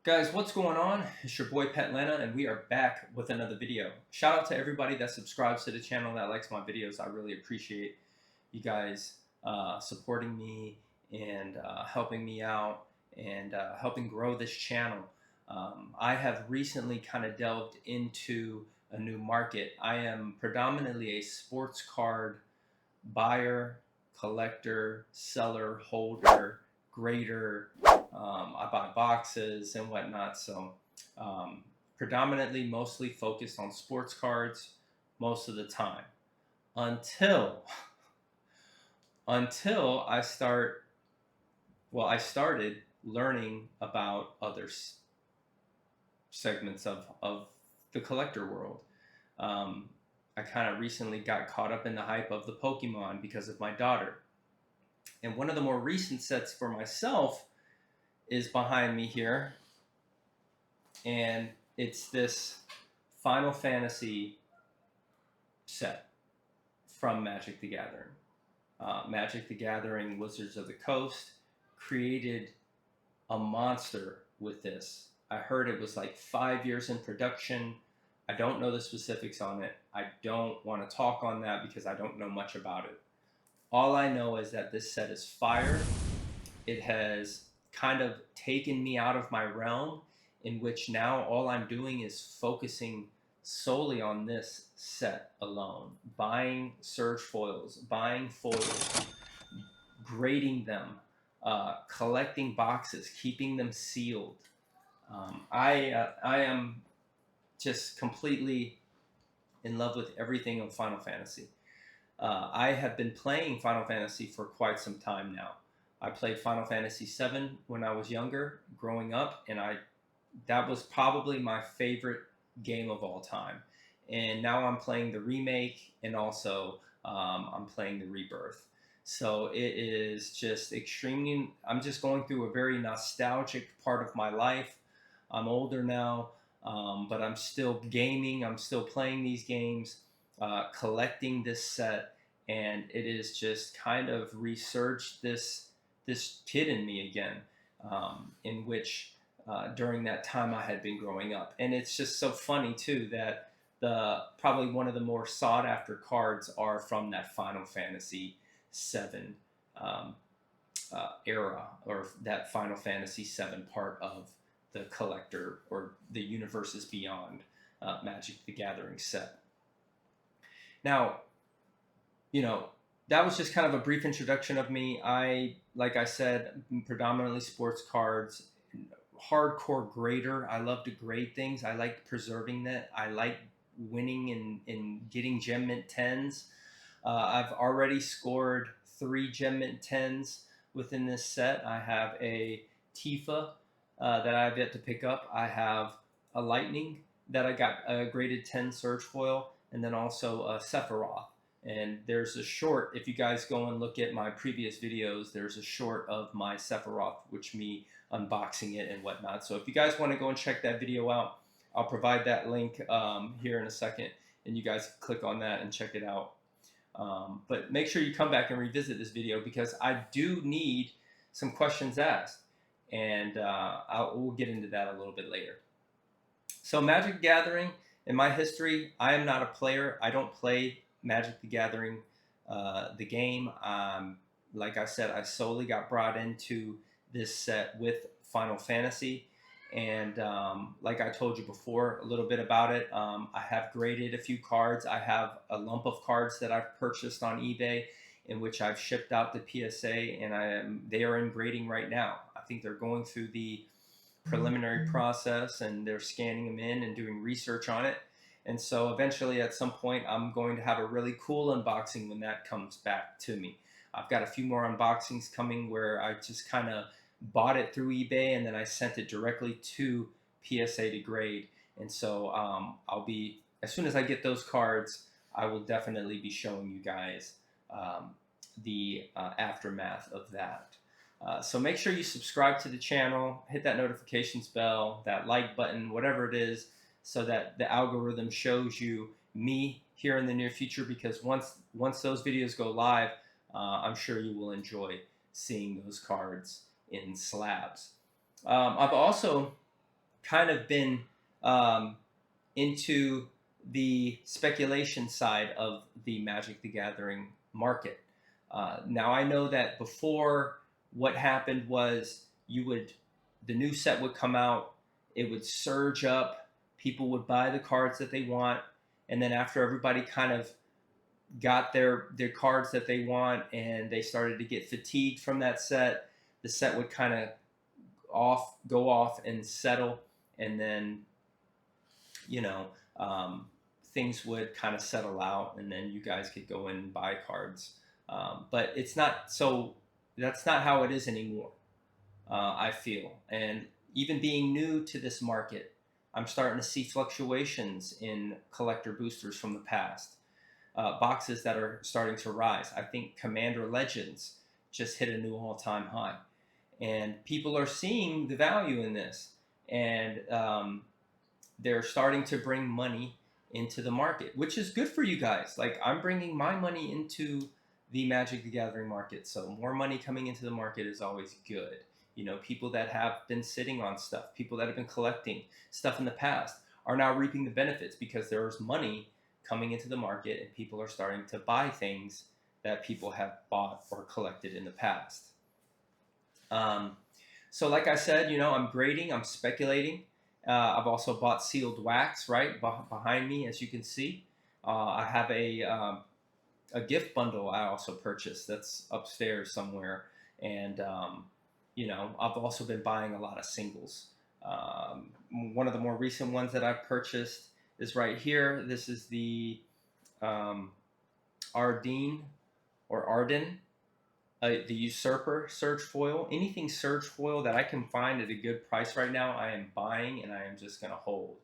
Guys, what's going on? It's your boy Pet Lena, and we are back with another video. Shout out to everybody that subscribes to the channel, that likes my videos. I really appreciate you guys supporting me and helping me out and helping grow this channel. I have recently kind of delved into a new market. I am predominantly a sports card buyer, collector, seller, holder, grader. I buy boxes and whatnot. So predominantly, mostly focused on sports cards most of the time until I started learning about other segments of the collector world. I kind of recently got caught up in the hype of the Pokemon because of my daughter. And one of the more recent sets for myself is behind me here. And it's this Final Fantasy set from Magic the Gathering. Magic the Gathering Wizards of the Coast created a monster with this. I heard it was like 5 years in production. I don't know the specifics on it. I don't want to talk on that because I don't know much about it. All I know is that this set is fire. It has kind of taken me out of my realm, in which now all I'm doing is focusing solely on this set alone. Buying surge foils, buying foils, grading them, collecting boxes, keeping them sealed. I am just completely in love with everything of Final Fantasy. I have been playing Final Fantasy for quite some time now. I played Final Fantasy VII when I was younger, growing up, and that was probably my favorite game of all time. And now I'm playing the remake, and also I'm playing the rebirth. So it is just extremely, I'm just going through a very nostalgic part of my life. I'm older now, but I'm still gaming. I'm still playing these games, collecting this set, and it is just kind of resurged this kid in me again, in which during that time I had been growing up. And it's just so funny too that probably one of the more sought after cards are from that Final Fantasy VII era, or that Final Fantasy VII part of the collector or the Universes Beyond Magic the Gathering set. Now, that was just kind of a brief introduction of me. Like I said, predominantly sports cards, hardcore grader. I love to grade things. I like preserving that. I like winning and getting gem mint 10s. I've already scored 3 gem mint 10s within this set. I have a Tifa that I have yet to pick up. I have a Lightning that I got a graded 10 Surge Foil, and then also a Sephiroth. And there's a short, if you guys go and look at my previous videos, there's a short of my Sephiroth, which me unboxing it and whatnot. So if you guys want to go and check that video out, I'll provide that link here in a second, and you guys click on that and check it out. But make sure you come back and revisit this video, because I do need some questions asked, and we'll get into that a little bit later. So Magic Gathering, in my history, I am not a player. I don't play Magic the Gathering, the game. Like I said, I solely got brought into this set with Final Fantasy. And like I told you before a little bit about it, I have graded a few cards. I have a lump of cards that I've purchased on eBay, in which I've shipped out to PSA, and they are in grading right now. I think they're going through the preliminary process, and they're scanning them in and doing research on it. And so eventually at some point I'm going to have a really cool unboxing when that comes back to me. I've got a few more unboxings coming where I just kind of bought it through eBay, and then I sent it directly to PSA to grade. And so I'll be, as soon as I get those cards, I will definitely be showing you guys the aftermath of that. So make sure you subscribe to the channel, hit that notifications bell, that like button, whatever it is, so that the algorithm shows you me here in the near future, because once those videos go live, I'm sure you will enjoy seeing those cards in slabs. I've also kind of been um, into the speculation side of the Magic the Gathering market. Now I know that before, what happened was the new set would come out, it would surge up, people would buy the cards that they want, and then after everybody kind of got their cards that they want and they started to get fatigued from that set, the set would kind of go off and settle, and then you know um, things would kind of settle out, and then you guys could go in and buy cards. But it's not so. That's not how it is anymore. I feel, and even being new to this market, I'm starting to see fluctuations in collector boosters from the past. Boxes that are starting to rise. I think Commander Legends just hit a new all-time high, and people are seeing the value in this, and they're starting to bring money into the market, which is good for you guys. Like, I'm bringing my money into the Magic the Gathering market, so more money coming into the market is always good. People that have been sitting on stuff, people that have been collecting stuff in the past, are now reaping the benefits because there's money coming into the market and people are starting to buy things that people have bought or collected in the past. So like I said, I'm grading, I'm speculating. I've also bought sealed wax right behind me, as you can see. I have a gift bundle I also purchased that's upstairs somewhere, and I've also been buying a lot of singles. One of the more recent ones that I've purchased is right here. This is the Ardeen or Arden, the Usurper Surge Foil. Anything Surge Foil that I can find at a good price right now, I am buying, and I am just going to hold.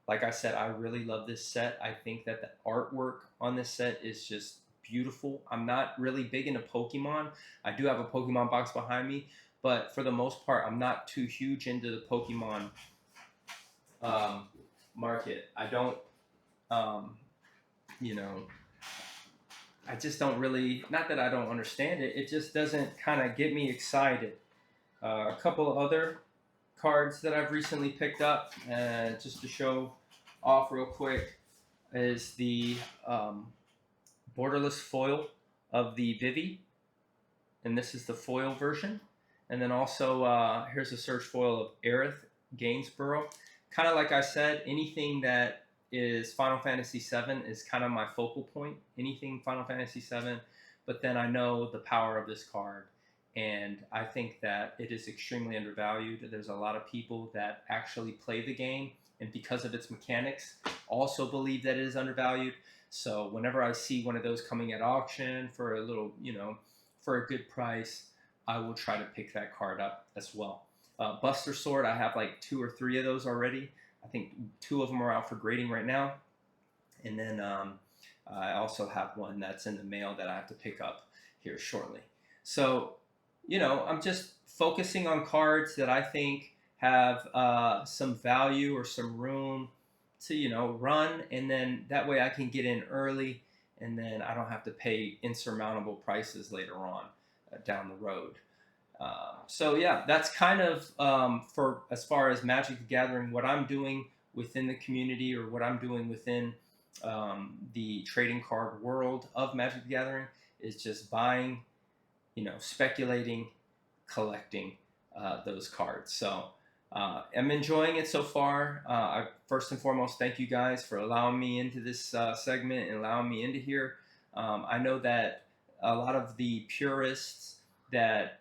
Like I said, I really love this set. I think that the artwork on this set is just beautiful. I'm not really big into Pokemon. I do have a Pokemon box behind me, but for the most part, I'm not too huge into the Pokemon market. I don't, I just don't really, not that I don't understand it, it just doesn't kind of get me excited. A couple of other cards that I've recently picked up, just to show off real quick, is the borderless foil of the Vivi, and this is the foil version. And then also, here's a search foil of Aerith Gainsborough. Kind of like I said, anything that is Final Fantasy VII is kind of my focal point. Anything Final Fantasy VII, but then I know the power of this card, and I think that it is extremely undervalued. There's a lot of people that actually play the game, and because of its mechanics, also believe that it is undervalued. So whenever I see one of those coming at auction for a little, for a good price, I will try to pick that card up as well. Buster Sword, I have like 2 or 3 of those already. I think 2 of them are out for grading right now. And then I also have one that's in the mail that I have to pick up here shortly. So, I'm just focusing on cards that I think have some value or some room to, run. And then that way I can get in early, and then I don't have to pay insurmountable prices later on down the road. So yeah, that's kind of for as far as Magic the Gathering, what I'm doing within the community, or what I'm doing within the trading card world of Magic the Gathering, is just buying, speculating, collecting those cards. So I'm enjoying it so far. First and foremost, thank you guys for allowing me into this segment and allowing me into here. I know that a lot of the purists that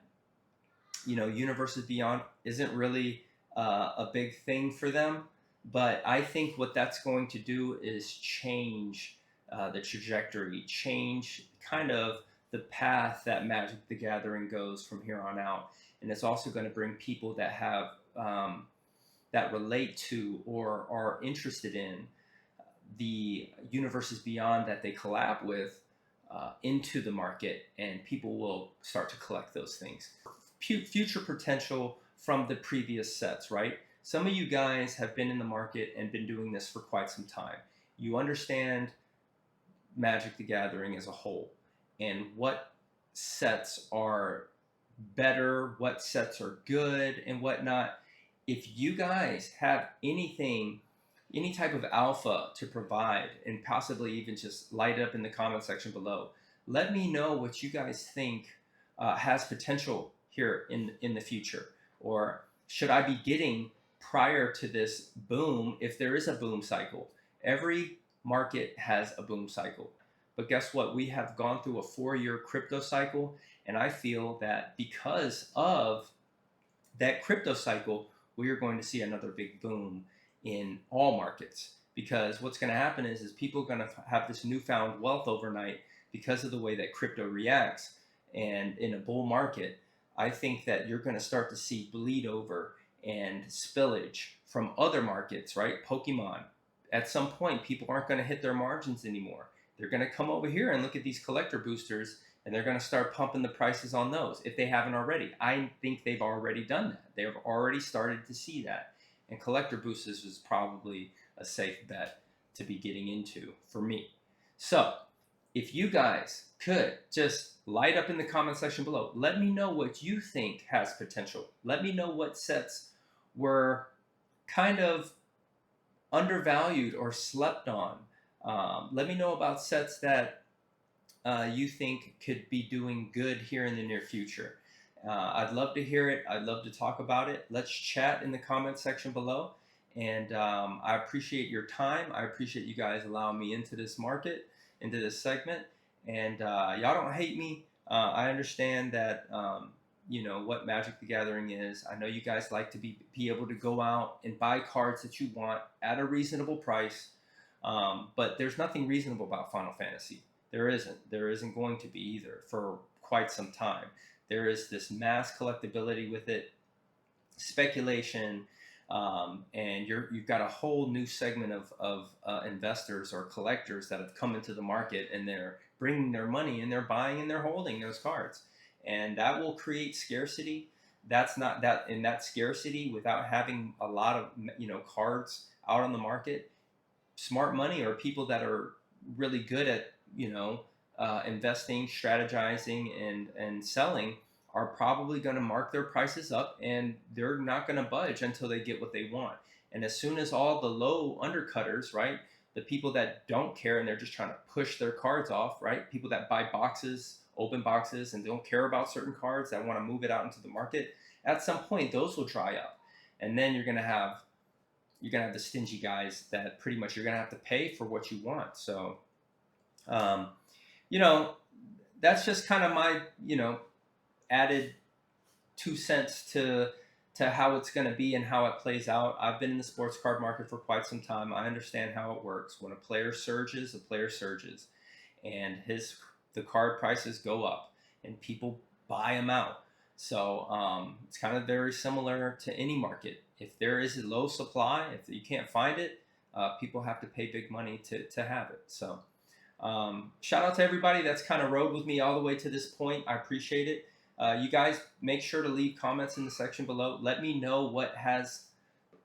Universes Beyond isn't really a big thing for them, but I think what that's going to do is change the trajectory, change kind of the path that Magic the Gathering goes from here on out, and it's also going to bring people that have that relate to or are interested in the Universes Beyond that they collab with into the market, and people will start to collect those things. Future potential from the previous sets, right? Some of you guys have been in the market and been doing this for quite some time. You understand Magic the Gathering as a whole, and what sets are better, what sets are good, and whatnot. if you guys have anything, any type of alpha to provide, and possibly even just light up in the comment section below, let me know what you guys think has potential here in the future, or should I be getting prior to this boom, if there is a boom cycle. Every market has a boom cycle, but guess what? We have gone through a 4-year crypto cycle, and I feel that because of that crypto cycle, we are going to see another big boom in all markets. Because what's going to happen is people are going to have this newfound wealth overnight because of the way that crypto reacts. And in a bull market, I think that you're going to start to see bleed over and spillage from other markets, right? Pokemon. At some point, people aren't going to hit their margins anymore. They're going to come over here and look at these collector boosters, and they're going to start pumping the prices on those if they haven't already. I think they've already done that. They've already started to see that. And collector boosters is probably a safe bet to be getting into for me. So if you guys could just light up in the comment section below, let me know what you think has potential. Let me know what sets were kind of undervalued or slept on. Let me know about sets that you think could be doing good here in the near future. I'd love to hear it. I'd love to talk about it. Let's chat in the comment section below. And I appreciate your time. I appreciate you guys allowing me into this market, into this segment. And y'all don't hate me. I understand that, you know, what Magic the Gathering is. I know you guys like to be able to go out and buy cards that you want at a reasonable price. But there's nothing reasonable about Final Fantasy. There isn't. There isn't going to be either for quite some time. There is this mass collectability with it, speculation, and you've got a whole new segment of investors or collectors that have come into the market, and they're bringing their money and they're buying and they're holding those cards, and that will create scarcity. That's not that in that scarcity without having a lot of cards out on the market. Smart money or people that are really good at investing, strategizing, and selling are probably going to mark their prices up, and they're not going to budge until they get what they want. And as soon as all the low undercutters, right, the people that don't care and they're just trying to push their cards off, right, people that buy boxes, open boxes, and don't care about certain cards that want to move it out into the market, at some point those will dry up, and then you're going to have the stingy guys that pretty much you're going to have to pay for what you want. So that's just kind of my, added 2 cents to how it's going to be and how it plays out. I've been in the sports card market for quite some time. I understand how it works. When a player surges, and the card prices go up, and people buy them out. So it's kind of very similar to any market. If there is a low supply, if you can't find it, people have to pay big money to have it. So shout out to everybody that's kind of rode with me all the way to this point. I appreciate it. You guys make sure to leave comments in the section below. Let me know what has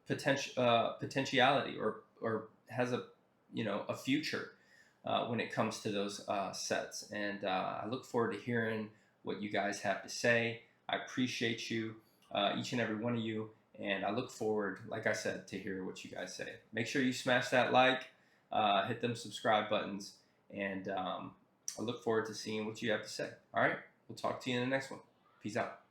potentiality or has a future when it comes to those sets. And I look forward to hearing what you guys have to say. I appreciate you, each and every one of you. And I look forward, like I said, to hear what you guys say. Make sure you smash that like, hit them subscribe buttons, and I look forward to seeing what you have to say. All right, we'll talk to you in the next one. Peace out.